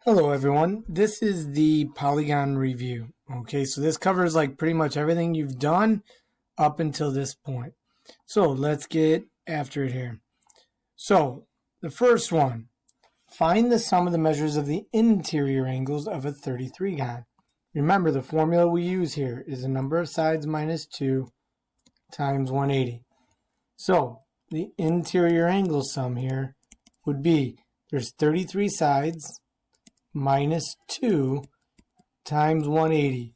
Hello everyone, this is the Polygon review. Okay, so this covers like pretty much everything you've done up until this point. So let's get after it here. So the first one, find the sum of the measures of the interior angles of a 33gon. Remember the formula we use here is the number of sides minus 2 times 180. So the interior angle sum here would be there's 33 sides minus 2 times 180.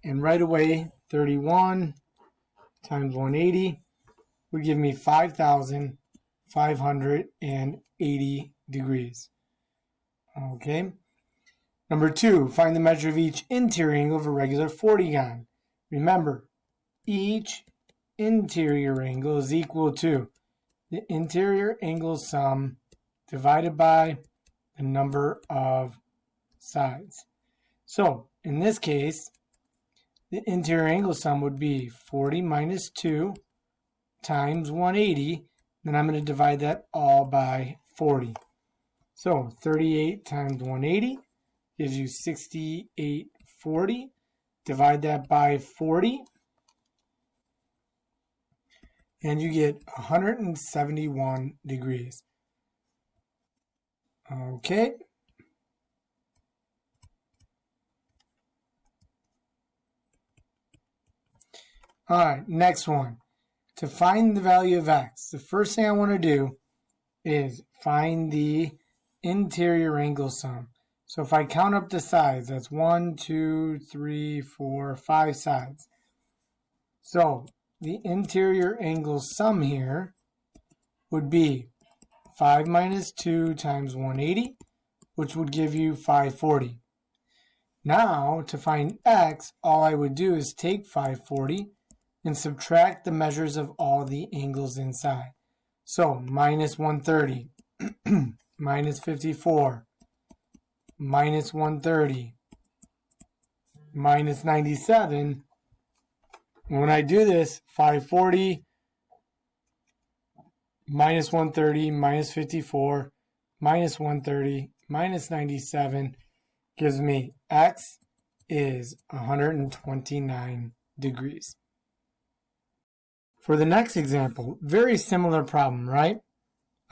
And right away, 31 times 180 would give me 5,580 degrees. Okay. Number 2, find the measure of each interior angle of a regular 40gon. Remember, each interior angle is equal to the interior angle sum divided by the number of sides. So in this case, the interior angle sum would be 40 minus 2 times 180. Then I'm going to divide that all by 40. So 38 times 180 gives you 6840. Divide that by 40. And you get 171 degrees. Okay. All right, next one. To find the value of x, the first thing I want to do is find the interior angle sum. So if I count up the sides, that's 1, 2, 3, 4, 5 sides. So the interior angle sum here would be 5 minus 2 times 180, which would give you 540. Now, to find x, all I would do is take 540 and subtract the measures of all the angles inside. So, minus 130, minus 54, minus 130, minus 97. When I do this, 540, minus 130, minus 54, minus 130, minus 97 gives me x is 129 degrees. For the next example, very similar problem, right?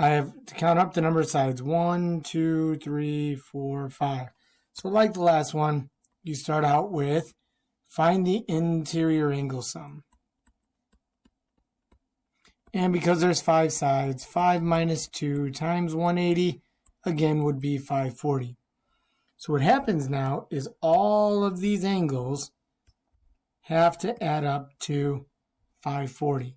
I have to count up the number of sides. 1, 2, 3, 4, 5. So like the last one, you start out with find the interior angle sum. And because there's 5 sides, 5 minus 2 times 180, again, would be 540. So what happens now is all of these angles have to add up to 540.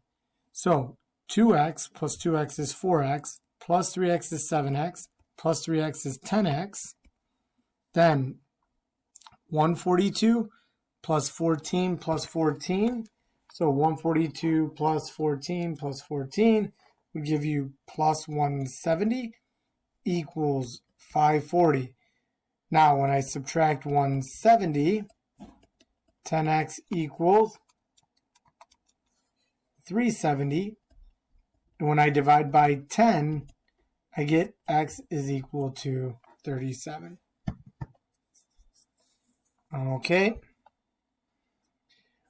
So 2x plus 2x is 4x, plus 3x is 7x, plus 3x is 10x. Then 142 plus 14 plus 14. So 142 plus 14 plus 14 would give you plus 170 equals 540. Now when I subtract 170, 10x equals 370. And when I divide by 10, I get x is equal to 37. Okay.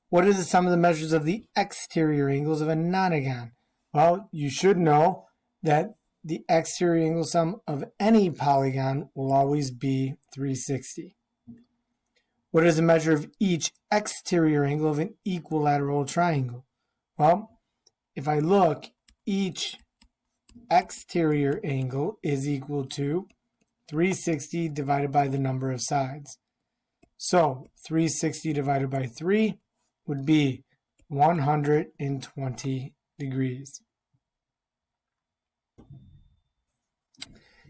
What is the sum of the measures of the exterior angles of a nonagon? Well, you should know that the exterior angle sum of any polygon will always be 360. What is the measure of each exterior angle of an equilateral triangle? Well, if I look, each exterior angle is equal to 360 divided by the number of sides. So 360 divided by 3 would be 120 degrees.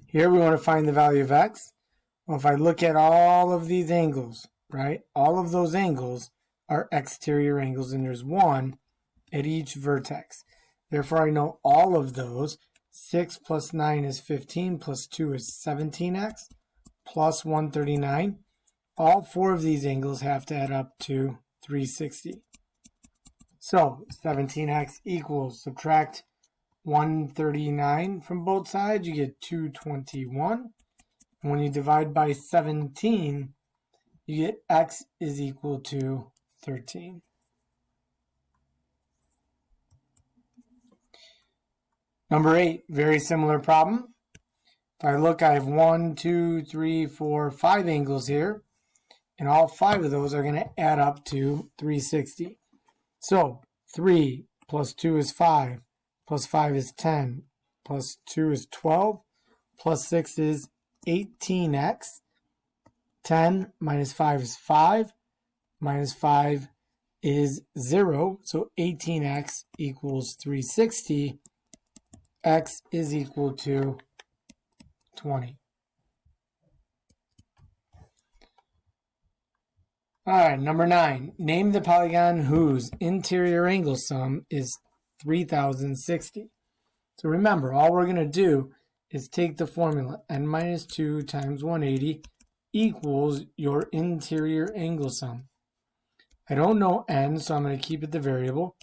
Here we want to find the value of x. Well, if I look at all of these angles, right, all of those angles are exterior angles, and there's one at each vertex. Therefore, I know all of those. 6 plus 9 is 15, plus 2 is 17x, plus 139. All 4 of these angles have to add up to 360. So 17x equals, subtract 139 from both sides, you get 221. And when you divide by 17, you get x is equal to 13. Number 8, very similar problem. If I look, I have 1, 2, 3, 4, 5 angles here, and all 5 of those are going to add up to 360. So 3 plus 2 is 5, plus 5 is 10, plus 2 is 12, plus 6 is 18x. 10 minus 5 is 5, minus 5 is 0, so 18x equals 360. X is equal to 20. All right, number 9. Name the polygon whose interior angle sum is 3060. So remember, all we're going to do is take the formula n minus 2 times 180 equals your interior angle sum. I don't know n, so I'm going to keep it the variable.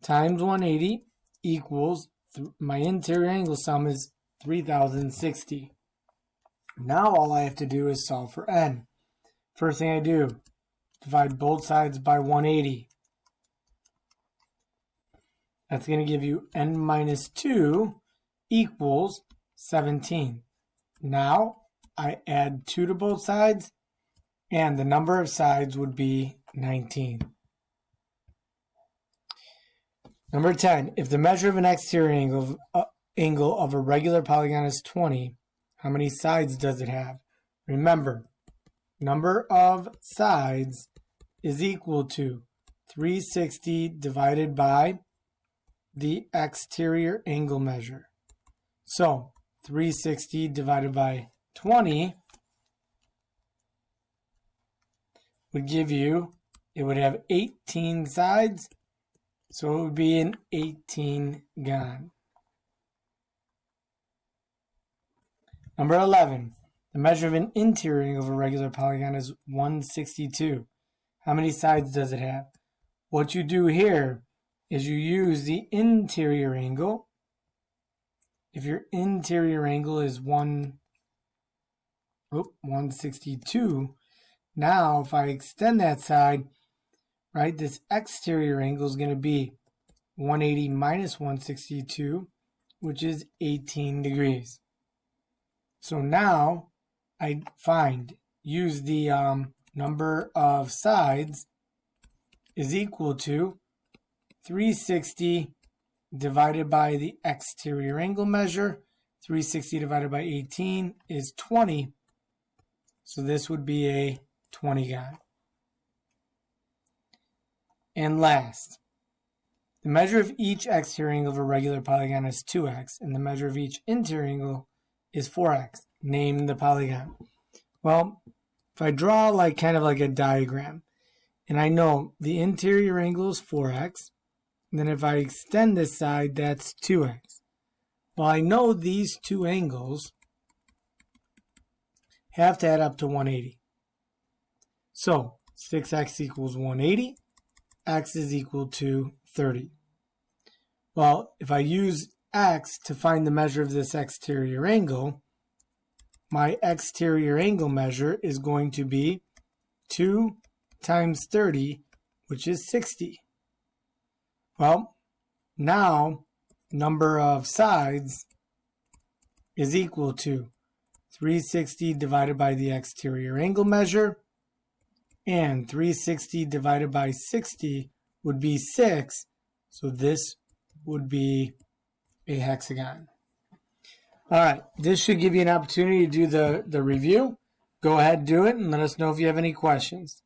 Times 180 equals, my interior angle sum is 3060. Now all I have to do is solve for n. First thing I do, divide both sides by 180. That's going to give you n minus 2 equals 17. Now I add 2 to both sides, and the number of sides would be 19. Number 10, if the measure of an exterior angle of a regular polygon is 20, how many sides does it have? Remember, number of sides is equal to 360 divided by the exterior angle measure. So 360 divided by 20 would give you, it would have 18 sides, so it would be an 18gon. Number 11, the measure of an interior angle of a regular polygon is 162. How many sides does it have? What you do here is you use the interior angle. If your interior angle is 162, now if I extend that side, right, this exterior angle is going to be 180 minus 162, which is 18 degrees. So now I use the number of sides is equal to 360 divided by the exterior angle measure. 360 divided by 18 is 20. So this would be a 20gon. And last, the measure of each exterior angle of a regular polygon is 2x, and the measure of each interior angle is 4x. Name the polygon. Well, if I draw kind of like a diagram, and I know the interior angle is 4x, and then if I extend this side, that's 2x. Well, I know these two angles have to add up to 180. So 6x equals 180, x is equal to 30. Well, if I use x to find the measure of this exterior angle, my exterior angle measure is going to be 2 times 30, which is 60. Well, now number of sides is equal to 360 divided by the exterior angle measure, and 360 divided by 60 would be 6, so this would be a hexagon. All right, this should give you an opportunity to do the review. Go ahead, do it, and let us know if you have any questions.